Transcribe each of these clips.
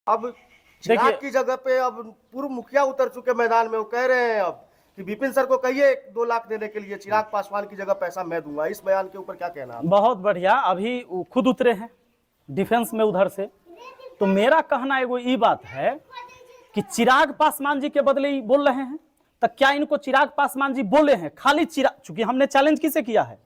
अब चिराग की जगह पे अब पूर्व मुखिया उतर चुके मैदान में, वो कह रहे हैं अब कि विपिन सर को कहिए 2 लाख देने के लिए, चिराग पासवान की जगह पैसा मैं दूंगा। इस बयान के ऊपर क्या कहना है? बहुत बढ़िया, अभी वो खुद उतरे हैं डिफेंस में उधर से। तो मेरा कहना एगो ये बात है कि चिराग पासवान जी के बदले ही बोल रहे हैं, तो क्या इनको चिराग पासवान जी बोले हैं? खाली चिराग, चूंकि हमने चैलेंज किसे किया है?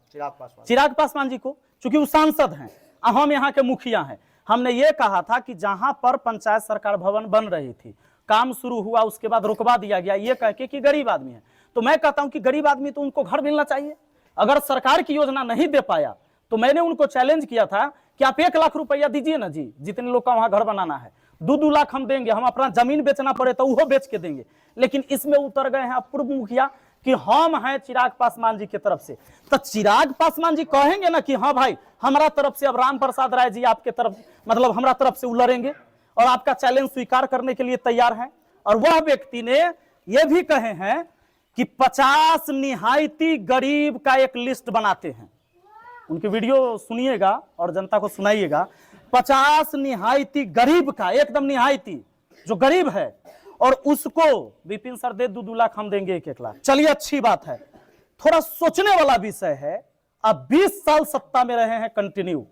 चिराग पासवान जी को, चूंकि वो सांसद हैं, हम यहाँ के मुखिया हैं। हमने ये कहा था कि जहां पर पंचायत सरकार भवन बन रही थी, काम शुरू हुआ, उसके बाद रुकवा दिया गया ये कह के कि गरीब आदमी है। तो मैं कहता हूं कि गरीब आदमी तो उनको घर मिलना चाहिए। अगर सरकार की योजना नहीं दे पाया तो मैंने उनको चैलेंज किया था कि आप 1 लाख रुपया दीजिए ना जी, जितने लोग का वहां घर बनाना है, 2-2 लाख हम देंगे, हम अपना जमीन बेचना पड़े तो वो बेच के देंगे। लेकिन इसमें उतर गए हैं पूर्व मुखिया कि हम हैं चिराग पासवान जी की तरफ से। तो चिराग पासवान जी कहेंगे ना कि हाँ भाई हमारा तरफ से अब राम प्रसाद राय जी आपके तरफ, मतलब हमारा तरफ से उलरेंगे और आपका चैलेंज स्वीकार करने के लिए तैयार हैं। और वह व्यक्ति ने यह भी कहे हैं कि 50 निहायती गरीब का एक लिस्ट बनाते हैं। उनकी वीडियो सुनिएगा और जनता को सुनाइएगा। 50 निहायती गरीब का, एकदम निहायती जो गरीब है, और उसको विपिन सर दे 2-2 लाख, हम देंगे 1-1 लाख। चलिए अच्छी बात है, थोड़ा सोचने वाला विषय है। अब 20 साल सत्ता में रहे हैं कंटिन्यू,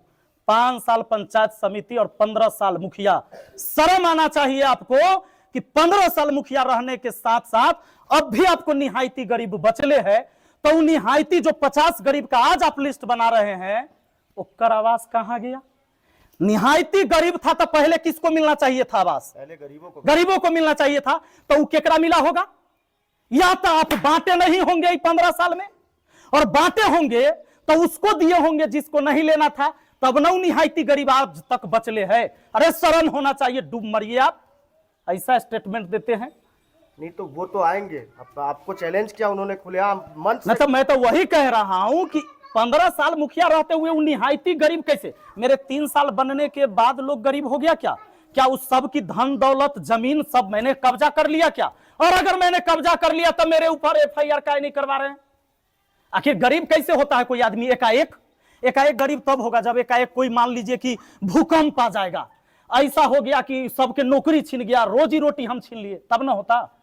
5 साल पंचायत समिति और 15 साल मुखिया। शर्म आना चाहिए आपको कि 15 साल मुखिया रहने के साथ साथ अब भी आपको निहायती गरीब बचले है। तो निहायती जो 50 गरीब का आज आप लिस्ट बना रहे हैं, उसका आवास कहां गया? निहायती गरीब था तो पहले किसको मिलना चाहिए था आवास? पहले गरीबों को मिलना चाहिए था। तो वो केकरा मिला होगा? या तो आप बांटे नहीं होंगे 15 साल में, और बांटे होंगे तो उसको दिए होंगे जिसको नहीं लेना था, तब न निहायती गरीब आज तक बचले है। अरे शर्म होना चाहिए, डूब मरिए आप, ऐसा स्टेटमेंट देते हैं। नहीं तो वो तो आएंगे। अब आपको चैलेंज किया उन्होंने खुलेआम मंच से। तो मैं तो वही कह रहा हूं कि 15 साल मुखिया रहते हुए वो निहायती गरीब कैसे? मेरे 3 साल बनने के बाद लोग गरीब हो गया क्या? क्या उस सब की धन दौलत जमीन सब मैंने कब्जा कर लिया क्या? और अगर मैंने कब्जा कर लिया तो मेरे ऊपर FIR काहे नहीं करवा रहे हैं? आखिर गरीब कैसे होता है कोई आदमी एकाएक? एकाएक गरीब तब होगा जब एकाएक कोई मान लीजिए कि भूकंप आ जाएगा, ऐसा हो गया कि सबके नौकरी छीन गया, रोजी रोटी हम छीन लिए, तब ना होता।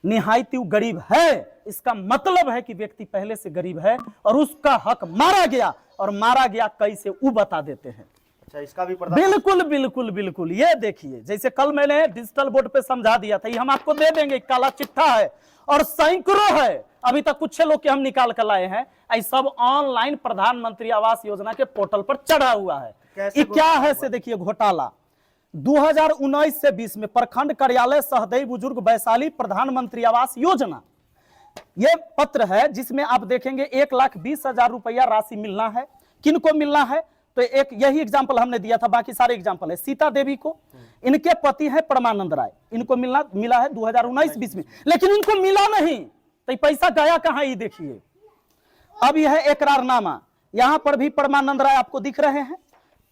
निहायती गरीब है, इसका मतलब है कि व्यक्ति पहले से गरीब है और उसका हक मारा गया, और मारा गया कैसे वो बता देते हैं। अच्छा, इसका भी बिल्कुल बिल्कुल बिल्कुल। ये देखिए, जैसे कल मैंने डिजिटल बोर्ड पे समझा दिया था, ये हम आपको दे देंगे, काला चिट्ठा है और सैकड़ों है, अभी तक कुछ लोग के हम निकाल कर लाए हैं। ऐसा सब ऑनलाइन प्रधानमंत्री आवास योजना के पोर्टल पर चढ़ा हुआ है। ये क्या है से देखिए, घोटाला 2019 से 20 में प्रखंड कार्यालय सहदेई बुजुर्ग वैशाली प्रधानमंत्री आवास योजना, यह पत्र है जिसमें आप देखेंगे 1,20,000 रुपया राशि मिलना है। किनको मिलना है? तो एक यही एग्जाम्पल हमने दिया था, बाकी सारे एग्जाम्पल है। सीता देवी को, इनके पति है परमानंद राय, इनको मिला है 2019-20 में, लेकिन इनको मिला नहीं। तो पैसा गया कहां? ये देखिए, अब यह है इकरारनामा, यहां पर भी परमानंद राय आपको दिख रहे हैं।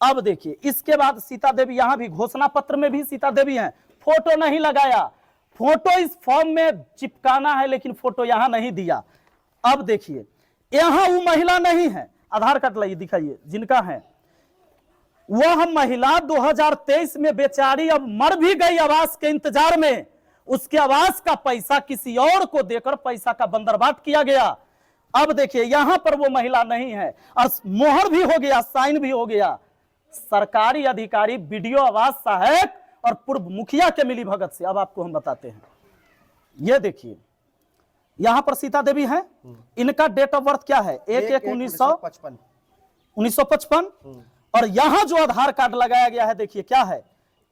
अब देखिए, इसके बाद सीता देवी, यहां भी घोषणा पत्र में भी सीता देवी है, फोटो नहीं लगाया, फोटो इस फॉर्म में चिपकाना है लेकिन फोटो यहां नहीं दिया। अब देखिए, यहां वो महिला नहीं है, आधार कार्ड लाइए दिखाइए जिनका है, वह महिला 2023 में बेचारी अब मर भी गई आवास के इंतजार में। उसके आवास का पैसा किसी और को देकर पैसा का बंदरबाट किया गया। अब देखिए, यहां पर वो महिला नहीं है और मोहर भी हो गया, साइन भी हो गया। सरकारी अधिकारी, BDO आवास सहायक और पूर्व मुखिया के मिली भगत से। अब आपको हम बताते हैं, ये देखिए, यहां पर सीता देवी है, इनका डेट ऑफ बर्थ क्या है? 1/1/1955। और यहां जो आधार कार्ड लगाया गया है, देखिए क्या है,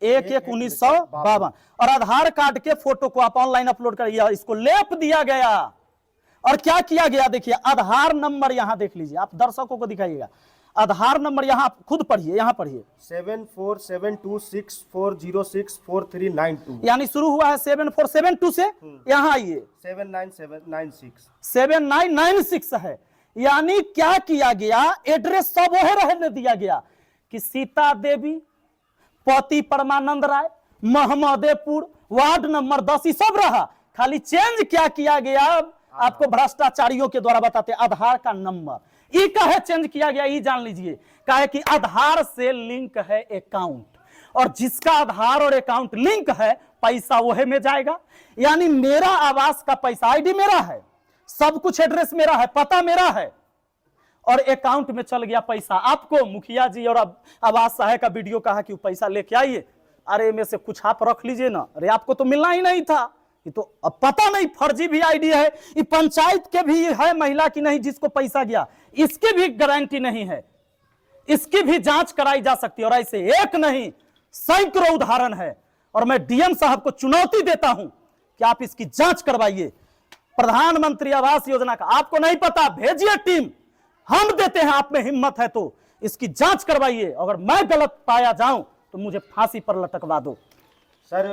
1/1/1952। और आधार कार्ड के फोटो को आप ऑनलाइन अपलोड करिए, इसको लेप दिया गया। और क्या किया गया देखिए, आधार नंबर यहां देख लीजिए, आप दर्शकों को दिखाइएगा। आधार नंबर यहां खुद पढ़िए, यहां पढ़िए 747264064392, यानी शुरू हुआ है 7472 से, यहां आइए 7996 है। यानी क्या किया गया, एड्रेस सब वह रहने दिया गया कि सीता देवी, पति परमानंद राय, महमदेपुर, वार्ड नंबर 10, ही सब रहा। खाली चेंज क्या किया गया, आपको भ्रष्टाचारियों के द्वारा बताते, आधार का नंबर ये काहे चेंज किया गया, ये जान लीजिए। काहे कि आधार से लिंक है अकाउंट, और जिसका आधार और अकाउंट लिंक है पैसा वही में जाएगा। यानी मेरा आवास का पैसा, आईडी मेरा है, सब कुछ एड्रेस मेरा है, पता मेरा है, और अकाउंट में चल गया पैसा। आपको मुखिया जी और आवास सहायक का वीडियो कहा कि पैसा लेके आइए, अरे में से कुछ आप रख लीजिए ना, अरे आपको तो मिलना ही नहीं था। ये तो अब पता नहीं फर्जी भी आईडी है, ये पंचायत के भी है महिला की नहीं जिसको पैसा गया, इसकी भी गारंटी नहीं है, इसकी भी जांच कराई जा सकती है। और ऐसे एक नहीं सैकड़ों उदाहरण है, और मैं डीएम साहब को चुनौती देता हूं कि आप इसकी जांच करवाइए। प्रधानमंत्री आवास योजना का आपको नहीं पता, भेजिए टीम, हम देते हैं, आप में हिम्मत है तो इसकी जांच करवाइए। अगर मैं गलत पाया जाऊं तो मुझे फांसी पर लटकवा दो। सर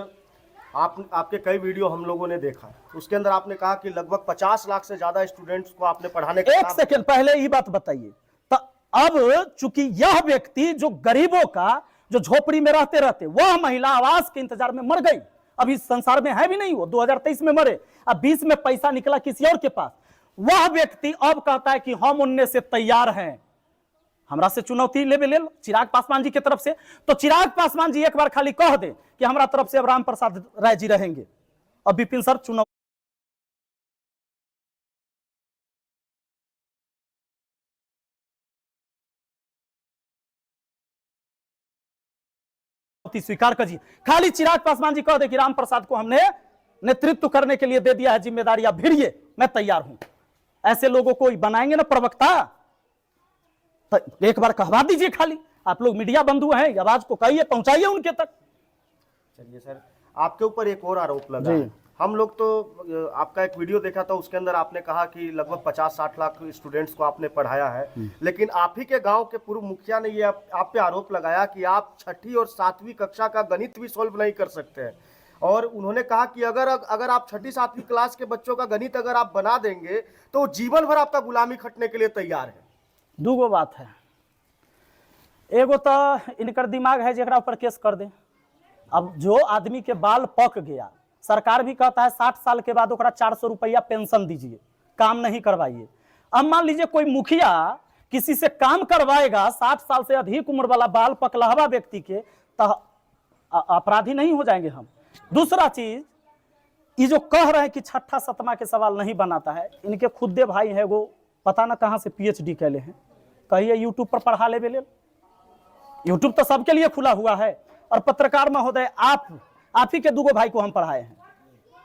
आपके कई वीडियो हम लोगों ने देखा, उसके अंदर आपने कहा कि लगभग 50 लाख से ज्यादा स्टूडेंट्स को आपने पढ़ाने का एक सेकंड पहले ये बात बताइए, तो अब चूंकि यह व्यक्ति जो गरीबों का, जो झोपड़ी में रहते रहते, वह महिला आवास के इंतजार में मर गई, अभी इस संसार में है भी नहीं, वो 2023 में मरे, अब 20 में पैसा निकला किसी और के पास। वह व्यक्ति अब कहता है कि हम उनने से तैयार हैं, हमरा से चुनौती ले लो चिराग पासवान जी की तरफ से। तो चिराग पासवान जी एक बार खाली कह दे कि हमारा तरफ से अब राम प्रसाद राय जी रहेंगे, और विपिन सर चुनौती स्वीकार करिए। खाली चिराग पासवान जी कह दे कि राम प्रसाद को हमने नेतृत्व करने के लिए दे दिया है जिम्मेदारी, आप भिड़िए, मैं तैयार हूं। ऐसे लोगों को बनाएंगे ना प्रवक्ता, तो एक बार कहवा दीजिए। खाली आप लोग मीडिया बंधु हैं, आवाज को कहिए, पहुंचाइए उनके तक। चलिए सर, आपके ऊपर एक और आरोप लगा है। हम लोग तो आपका एक वीडियो देखा था, उसके अंदर आपने कहा कि लगभग 50-60 लाख स्टूडेंट्स को आपने पढ़ाया है, लेकिन आप ही के गांव के पूर्व मुखिया ने ये आप पे आरोप लगाया कि आप 6ठी और 7वीं कक्षा का गणित भी सोल्व नहीं कर सकते हैं। और उन्होंने कहा कि अगर आप 6ठी-7वीं क्लास के बच्चों का गणित अगर आप बना देंगे तो जीवन भर आपका गुलामी खटने के लिए तैयार है। दूगो बात है, एगो तो इनकर दिमाग है जरा ऊपर केस कर दे। अब जो आदमी के बाल पक गया, सरकार भी कहता है 60 साल के बाद ओकरा 400 रुपया पेंशन दीजिए, काम नहीं करवाइए। अब मान लीजिए कोई मुखिया किसी से काम करवाएगा 60 साल से अधिक उम्र वाला बाल पकलहवा व्यक्ति के, तो अपराधी नहीं हो जाएंगे हम। दूसरा चीज, ये जो कह रहे हैं कि 6ठा 7वां के सवाल नहीं बनाता है, इनके खुदे भाई है वो पता ना कहां से PhD कैले हैं, कहिए यूट्यूब पर पढ़ा ले बेले। यूट्यूब तो सबके लिए खुला हुआ है। और पत्रकार महोदय आप ही के दूगो भाई को हम पढ़ाए हैं,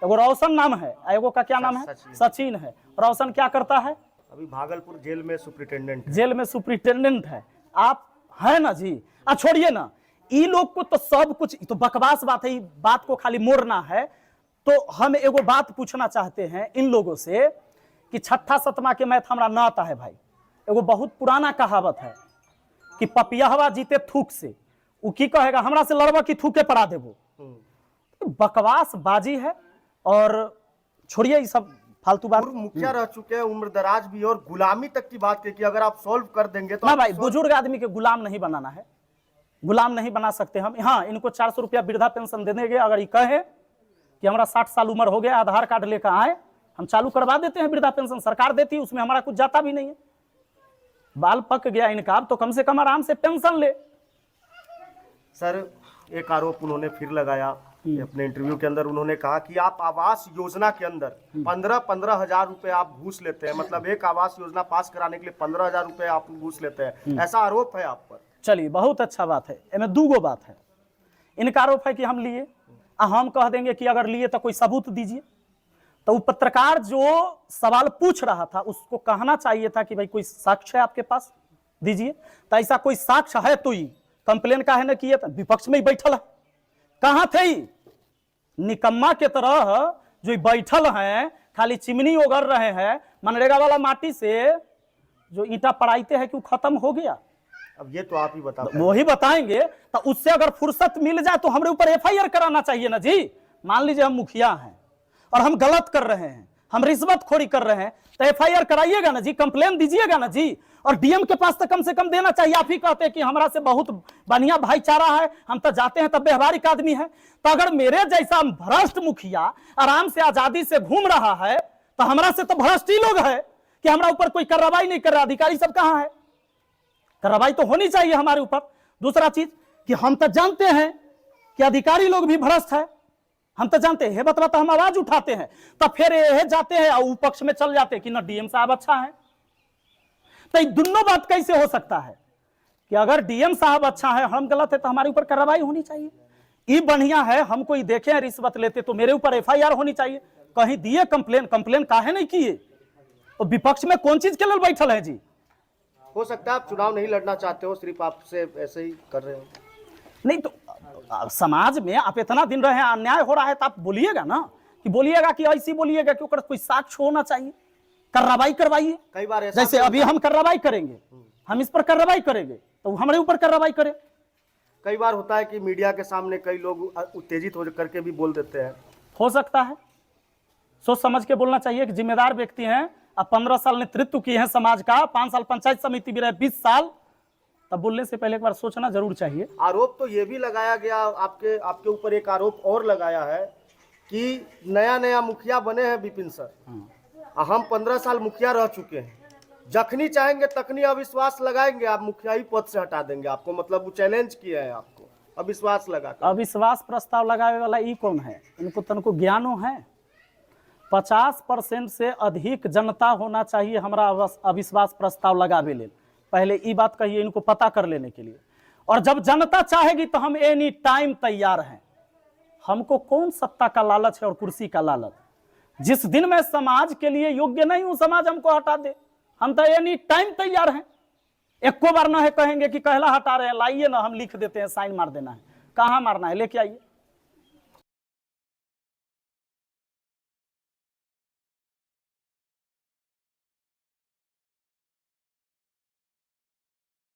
एगो रोशन नाम है, एगो का क्या नाम है, सचिन है। रोशन क्या करता है, अभी भागलपुर जेल में सुपरिटेंडेंट, जेल में सुपरिटेंडेंट है। आप है ना जी, छोड़िए ना, ई लोग को तो सब कुछ तो बकवास बात है, बात को खाली मोड़ना है। तो हम एगो बात पूछना चाहते हैं इन लोगों से कि 6ठा 7वां के मैथ हमरा ना आता है भाई। एगो बहुत पुराना कहावत है कि पपियाहवा जीते थूक से, वो की कहेगा हमरा से लड़वा की थूके पड़ा देबो। बकवास बाजी है। और छोड़िए ये सब फालतू बात। मुखिया रह चुके हैं, उम्र दराज भी, और गुलामी तक की बात की कि अगर आप सॉल्व कर देंगे तो ना भाई, बुजुर्ग आदमी के गुलाम नहीं बनाना है, गुलाम नहीं बना सकते हम। हाँ, इनको 400 रुपया वृद्धा पेंशन दे देंगे। अगर ये कहे कि हमारा 60 साल उम्र हो गया, आधार कार्ड लेकर आए, हम चालू करवा देते हैं वृद्धा पेंशन, सरकार देती है, उसमें हमारा कुछ जाता भी नहीं है। बाल पक गया इनका, तो कम से कम आराम से पेंशन ले। सर एक आरोप उन्होंने फिर लगाया अपने इंटरव्यू के अंदर, उन्होंने कहा कि आप आवास योजना के अंदर 15-15 हजार रुपए आप घूस लेते हैं, मतलब एक आवास योजना पास कराने के लिए 15 हजार रुपए आप घूस लेते हैं, ऐसा आरोप है आप पर। चलिए बहुत अच्छा बात है, इसमें दूगो बात है। इनका आरोप है कि हम लिए, हम कह देंगे कि अगर लिए तो कोई सबूत दीजिए। तो वो पत्रकार जो सवाल पूछ रहा था उसको कहना चाहिए था कि भाई कोई साक्ष्य है आपके पास, दीजिए। तो ऐसा कोई साक्ष्य है तो ही कंप्लेन का है ना किए, विपक्ष में ही बैठल है। कहां थे निकम्मा के तरह जो बैठल हैं, खाली चिमनी ओगर रहे हैं, मनरेगा वाला माटी से जो ईंटा पड़ाइते हैं कि वो खत्म हो गया। अब ये तो आप ही बता, वो ही बताएंगे। तो उससे अगर फुर्सत मिल जाए तो हमारे ऊपर FIR कराना चाहिए ना जी। मान लीजिए हम मुखिया हैं और हम गलत कर रहे हैं, हम रिश्वतखोरी कर रहे हैं, तो FIR कराइएगा ना जी, कंप्लेन दीजिएगा ना जी। और डीएम के पास तो कम से कम देना चाहिए। आप ही कहते हैं कि हमारा से बहुत बढ़िया भाईचारा है, हम तो जाते हैं, तब व्यवहारिक आदमी है। तो अगर मेरे जैसा भ्रष्ट मुखिया आराम से आजादी से घूम रहा है, तो हमारा से तो भ्रष्ट ही लोग है कि हमारा ऊपर कोई कार्रवाई नहीं कर रहा। अधिकारी सब कहां है? कार्रवाई तो होनी चाहिए हमारे ऊपर। दूसरा चीज कि हम तो जानते हैं कि अधिकारी लोग भी भ्रष्ट है, हम तो जानते हैं, बतवा हम आवाज उठाते हैं, तब फिर ये जाते हैं और पक्ष में चल जाते हैं कि ना डीएम साहब अच्छा है। तो ये दोनों बात कैसे हो सकता है कि अगर डीएम साहब अच्छा है, हम गलत है, तो हमारे ऊपर कार्रवाई होनी चाहिए। ये बढ़िया है, हम कोई देखे रिश्वत लेते तो मेरे ऊपर एफआईआर होनी चाहिए। कहीं दिए कंप्लेन काहे नहीं किए? तो विपक्ष में कौन चीज के लिए बैठल है जी? हो सकता है आप चुनाव नहीं लड़ना चाहते हो, सिर्फ आपसे ऐसे ही कर रहे हो। नहीं तो समाज में आप इतना दिन रहे, अन्याय हो रहा है तो आप बोलिएगा ना, कि बोलिएगा कि ऐसी बोलिएगा कि कोई साक्ष्य होना चाहिए, कार्रवाई करवाइए। कई बार ऐसा जैसे अभी हम कार्रवाई करेंगे, हम इस पर कार्रवाई करेंगे तो हमारे ऊपर कार्रवाई करें। कई बार होता है कि मीडिया के सामने कई लोग उत्तेजित हो करके भी बोल देते हैं। हो सकता है, सोच समझ के बोलना चाहिए कि जिम्मेदार व्यक्ति हैं, अब 15 साल नेतृत्व किए हैं समाज का, 5 साल पंचायत समिति भी रहे, 20 साल, तब बोलने से पहले एक बार सोचना जरूर चाहिए। आरोप तो ये भी लगाया गया, आपके ऊपर एक आरोप और लगाया है कि नया मुखिया बने हैं विपिन सर, हम 15 साल मुखिया रह चुके हैं, जखनी चाहेंगे तखनी अविश्वास लगाएंगे, आप मुखियाई पद से हटा देंगे आपको, मतलब वो चैलेंज किया है आपको अविश्वास लगा। अविश्वास प्रस्ताव लगाने वाला ये कौन है? इनको तनको ज्ञानो है? 50% से अधिक जनता होना चाहिए हमारा अविश्वास प्रस्ताव लगावे ले। पहले ये बात कहिए इनको पता कर लेने के लिए। और जब जनता चाहेगी तो हम एनी टाइम तैयार हैं। हमको कौन सत्ता का लालच है और कुर्सी का लालच? जिस दिन मैं समाज के लिए योग्य नहीं हूं, समाज हमको हटा दे, हम तो एनी टाइम तैयार हैं। एको बार ना है कहेंगे कि कहला हटा रहे हैं, लाइए ना, हम लिख देते हैं, साइन मार देना है। कहां मारना है, लेके आइए।